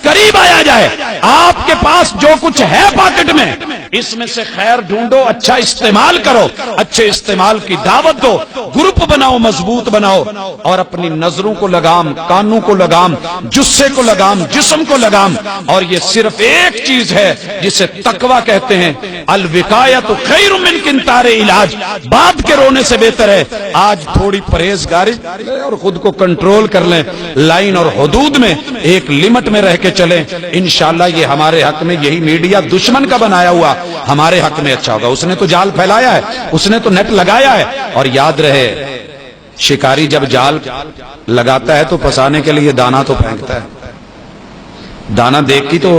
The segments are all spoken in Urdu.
قریب آیا جائے. آپ کے پاس جو کچھ ہے پاکٹ میں اس میں سے خیر ڈھونڈو, اچھا استعمال کرو, اچھے استعمال کی دعوت دو, گروپ بناؤ, مضبوط بناؤ, اور اپنی نظروں کو لگام, کانوں کو لگام, جسے کو لگام, جسم کو لگام. اور یہ صرف ایک چیز ہے جسے تقویٰ کہتے ہیں. الوقایۃ خیر من کنتار علاج, بعد کے رونے سے بہتر ہے. آج تھوڑی پرہیزگاری اور خود کو کنٹرول کر لیں, لائن اور حدود میں, ایک لمٹ میں رہ کے چلیں. انشاءاللہ یہ ہمارے حق میں, یہی میڈیا دشمن کا بنایا ہوا ہمارے حق میں اچھا ہوگا. اس نے تو جال پھیلایا ہے, اس نے تو نیٹ لگایا ہے. اور یاد رہے, شکاری جب جال لگاتا ہے تو پھنسانے کے لیے دانا تو پھینکتا ہے. دانا دیکھ کی تو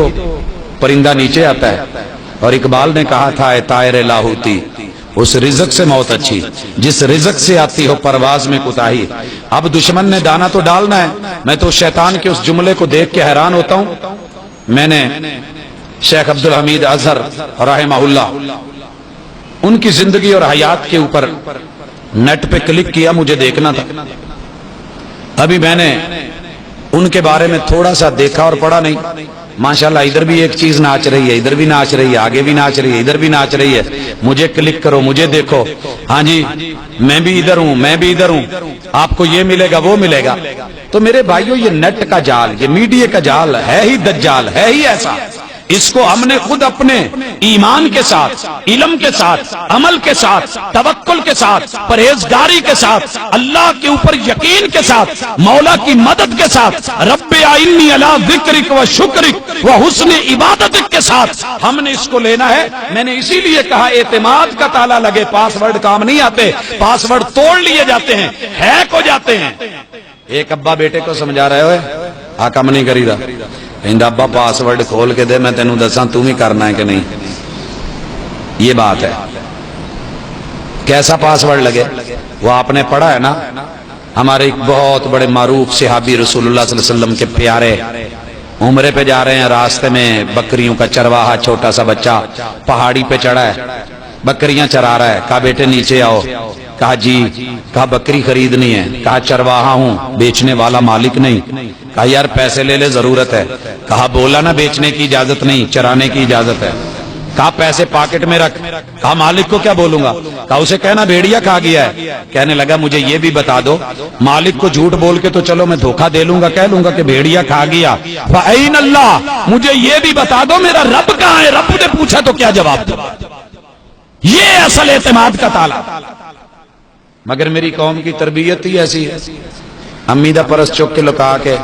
پرندہ نیچے آتا ہے. اور اقبال نے کہا تھا, اے طائر لاہوتی, اس رزق سے موت اچھی جس رزق سے آتی ہو پرواز میں کوتاہی. اب دشمن نے دانا تو ڈالنا ہے. میں تو شیطان کے اس جملے کو دیکھ کے حیران ہوتا ہوں. میں نے شیخ عبدالحمید اظہر رحمہ اللہ, ان کی زندگی اور حیات کے اوپر نیٹ پہ کلک کیا, مجھے دیکھنا تھا. ابھی میں نے ان کے بارے میں تھوڑا سا دیکھا اور پڑھا نہیں. ماشاءاللہ ادھر بھی ایک چیز ناچ رہی ہے, ادھر بھی ناچ رہی ہے, آگے بھی ناچ رہی ہے, ادھر بھی ناچ رہی ہے. مجھے کلک کرو, مجھے دیکھو, ہاں جی میں بھی ادھر ہوں, میں بھی ادھر ہوں, آپ کو یہ ملے گا, وہ ملے گا. تو میرے بھائیوں, یہ نیٹ کا جال, یہ میڈیا کا جال ہے ہی دجال, ہے ہی ایسا. اس کو ہم نے خود اپنے ایمان کے ساتھ, علم کے ساتھ, عمل کے ساتھ, توکل کے ساتھ, پرہیزگاری کے ساتھ, اللہ کے اوپر یقین کے ساتھ, مولا کی مدد کے ساتھ, رب اعنی علی ذکرک و شکرک و حسن عبادتک کے ساتھ ہم نے اس کو لینا ہے. میں نے اسی لیے کہا اعتماد کا تالا لگے, پاس ورڈ کام نہیں آتے, پاس ورڈ توڑ لیے جاتے ہیں, ہیک ہو جاتے ہیں. ایک ابا بیٹے کو سمجھا رہے ہوئے, آ کم نہیں کری دا, ابا پاس ورڈ کھول کے دے, میں تینوں دساں تو بھی کرنا ہے کہ نہیں. یہ بات ہے. کیسا پاس ورڈ لگے, وہ آپ نے پڑھا ہے نا. ہمارے ایک بہت بڑے معروف صحابی رسول اللہ صلی اللہ علیہ وسلم کے پیارے عمرے پہ جا رہے ہیں, راستے میں بکریوں کا چرواہا چھوٹا سا بچہ پہاڑی پہ چڑھا ہے, بکریاں چرا رہا ہے. کہا بیٹے نیچے آؤ. کہا جی. کہا بکری خریدنی ہے. کہا چرواہا ہوں, بیچنے والا مالک نہیں. کہا یار پیسے لے لے, ضرورت ہے. کہا بولا نا بیچنے کی اجازت نہیں, چرانے کی اجازت ہے. کہا پیسے پاکٹ میں رکھ. کہا مالک کو کیا بولوں گا. کہا اسے کہنا بھیڑیا کھا گیا ہے. کہنے لگا مجھے یہ بھی بتا دو, مالک کو جھوٹ بول کے تو چلو میں دھوکہ دے لوں گا, کہہ لوں گا کہ بھیڑیا کھا گیا. فَأَيْنَ اللَّهُ, مجھے یہ بھی بتا دو میرا رب کہاں ہے. رب نے پوچھا تو کیا جواب دو. یہ اصل اعتماد کا تالا. مگر میری قوم کی تربیت ہی ایسی ہے, امی دا پرس چک کے لکا کے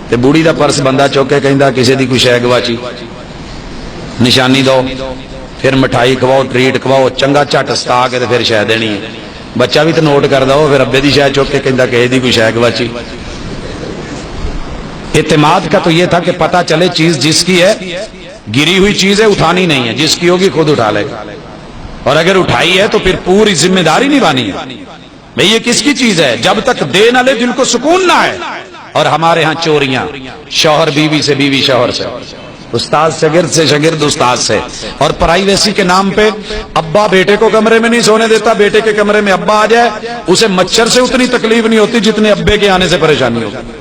تے بوڑھی دا پرس بندہ چک کے کہندا کسے دی کوئی شے گواچی, نشانی دو, پھر مٹھائی کھواؤ, ٹریٹ کھواؤ, چنگا جھٹ ستا کے تے پھر شے دینی ہے. بچہ بھی تو نوٹ کردا ہو, پھر ابے دی شے چک کے کہندا کسے دی کوئی شے گواچی. اعتماد کا تو یہ تھا کہ پتہ چلے چیز جس کی ہے, گری ہوئی چیز ہے, اٹھانی نہیں ہے, جس کی ہوگی خود اٹھا لے گا. اور اگر اٹھائی ہے تو پھر پوری ذمہ داری نبھانی ہے. بھئی یہ کس کی چیز ہے, جب تک دے نہ لے دل کو سکون نہ ہے. اور ہمارے ہاں چوریاں, شوہر بیوی سے, بیوی شوہر سے, استاد شاگرد سے, شاگرد استاد سے. اور پرائیویسی کے نام پہ ابا بیٹے کو کمرے میں نہیں سونے دیتا, بیٹے کے کمرے میں ابا آ جائے, اسے مچھر سے اتنی تکلیف نہیں ہوتی جتنے ابے کے آنے سے پریشانی ہوگی.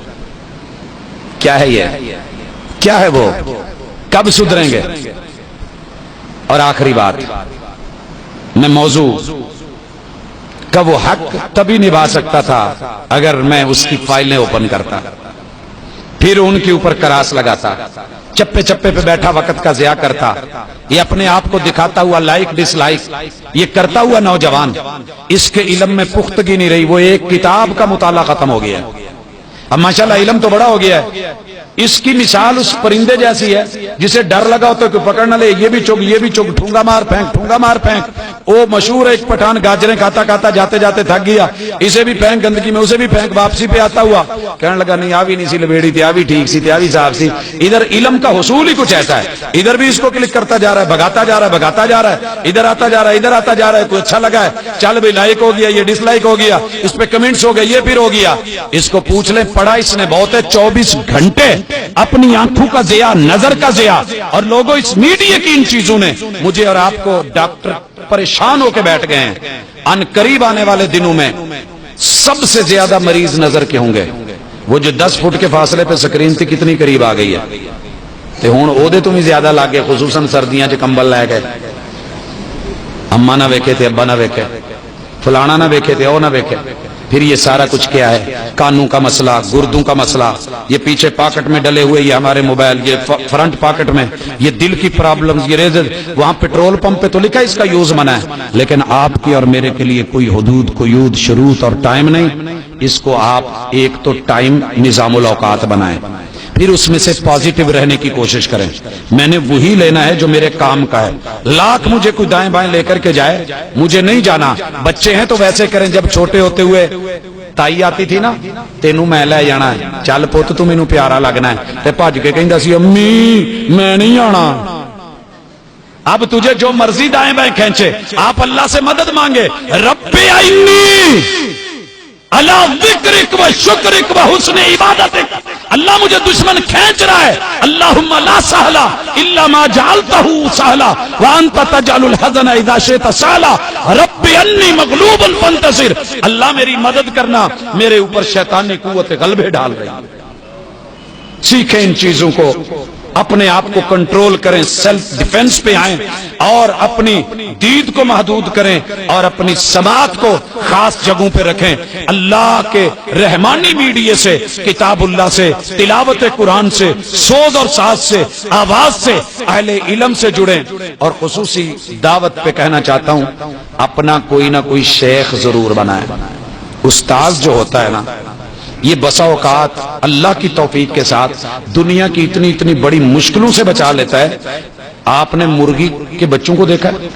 کیا ہے یہ, کیا ہے وہ, کب سدھریں گے. اور آخری بات, میں موضوع کا وہ حق تبھی نبھا سکتا تھا اگر میں اس کی فائلیں اوپن کرتا, پھر ان کے اوپر کراس لگاتا, چپے چپے پہ بیٹھا وقت کا ضیاع کرتا. یہ اپنے آپ کو دکھاتا ہوا لائک ڈس لائک یہ کرتا ہوا نوجوان, اس کے علم میں پختگی نہیں رہی. وہ ایک کتاب کا مطالعہ ختم ہو گیا. اب ماشاءاللہ علم تو بڑا ہو گیا ہے. اس کی مثال اس پرندے جیسی ہے جسے ڈر لگا ہوتا ہے کہ پکڑ نہ لے, یہ بھی چوک, یہ بھی چوک, ٹھونگا مار پھینک, ٹھونگا مار پھینک. وہ مشہور ہے ایک پٹھان گاجریں کھاتا کھاتا جاتے جاتے تھک گیا, اسے بھی پھینک گندگی میں, اسے بھی پھینک, واپسی پہ آتا ہوا کہنے لگا نہیں آوی نہیں سی لبیڑی تھی, آوی ٹھیک سی تھی, آوی صاف سی. ادھر علم کا حصول ہی کچھ ایسا ہے, ادھر بھی اس کو کلک کرتا جا رہا ہے, بھگاتا جا رہا ہے, بھگاتا جا رہا ہے, ادھر آتا جا رہا ہے, ادھر آتا جا رہا ہے. کوئی اچھا لگا ہے, چل بھائی لائک ہو گیا, یہ ڈس لائک ہو گیا, اس پہ کمنٹس ہو گئے, یہ پھر ہو گیا. اس کو پوچھ لیں پڑھا اس نے بہت ہے, 24 گھنٹے اپنی آنکھوں کا ضیاء, نظر کا ضیاء. اور لوگوں اس میڈیا کی ان چیزوں نے مجھے اور آپ کو ڈاکٹر پریشان ہو کے بیٹھ گئے ہیں. ان قریب آنے والے دنوں میں سب سے زیادہ مریض نظر کے ہوں گے, وہ جو 10 فٹ کے فاصلے پہ سکرین تھی کتنی قریب آ گئی ہے تے ہن او دے تو بھی زیادہ لگ گئے، خصوصاً سردیاں چ کمبل لے گئے، اما نہ ویکھے تے ابا نہ ویکھے، فلانا نہ ویکھے تے او نہ ویکھے. پھر یہ سارا کچھ کیا ہے؟ کانوں کا مسئلہ، گردوں کا مسئلہ، یہ پیچھے پاکٹ میں ڈلے ہوئے یہ ہمارے موبائل، یہ فرنٹ پاکٹ میں یہ دل کی پرابلمز، یہ ریزر. وہاں پیٹرول پمپ پہ تو لکھا ہے اس کا یوز منع ہے، لیکن آپ کی اور میرے کے لیے کوئی حدود، قیود، شروط اور ٹائم نہیں. اس کو آپ ایک تو ٹائم نظام الاوقات بنائیں، پھر اس میں سے پازیٹیو رہنے کی کوشش کریں. میں نے وہی لینا ہے جو میرے کام کا ہے. لاکھ مجھے کوئی دائیں بائیں لے کر کے جائے، مجھے نہیں جانا. بچے ہیں تو ویسے کریں. جب چھوٹے ہوتے ہوئے تائی آتی تھی نا، تینوں میں لے جانا ہے، چل پوت تو مینوں پیارا لگنا ہے، تے بھج کے کہندا سی امی میں نہیں آنا. اب تجھے جو مرضی دائیں بائیں کھینچے، آپ اللہ سے مدد مانگے. رب انی اللہ ذکرک و شکرک و حسن عبادتک. اللہ مجھے دشمن کھینچ رہا ہے. اللہم لا سہلا الا ما جعلتہ سہلا وانت تجعل الحزن اذا شئت سہلا. رب انی مغلوب فانتصر. اللہ میری مدد کرنا، میرے اوپر شیطانی قوت غلبے ڈال رہی. سیکھیں ان چیزوں کو، اپنے آپ کو کنٹرول کریں، سیلف ڈیفنس پہ آئیں اور اپنی دید کو محدود کریں اور اپنی سماعت کو خاص جگہوں پہ رکھیں. اللہ کے رحمانی میڈیا سے، کتاب اللہ سے، تلاوت قرآن سے، سوز اور ساز سے، آواز سے، اہل علم سے جڑیں. اور خصوصی دعوت پہ کہنا چاہتا ہوں، اپنا کوئی نہ کوئی شیخ ضرور بنائیں. استاذ جو ہوتا ہے نا، یہ بسا اوقات اللہ کی توفیق کے ساتھ دنیا کی اتنی بڑی مشکلوں سے بچا لیتا ہے. آپ نے مرغی کے بچوں کو دیکھا ہے؟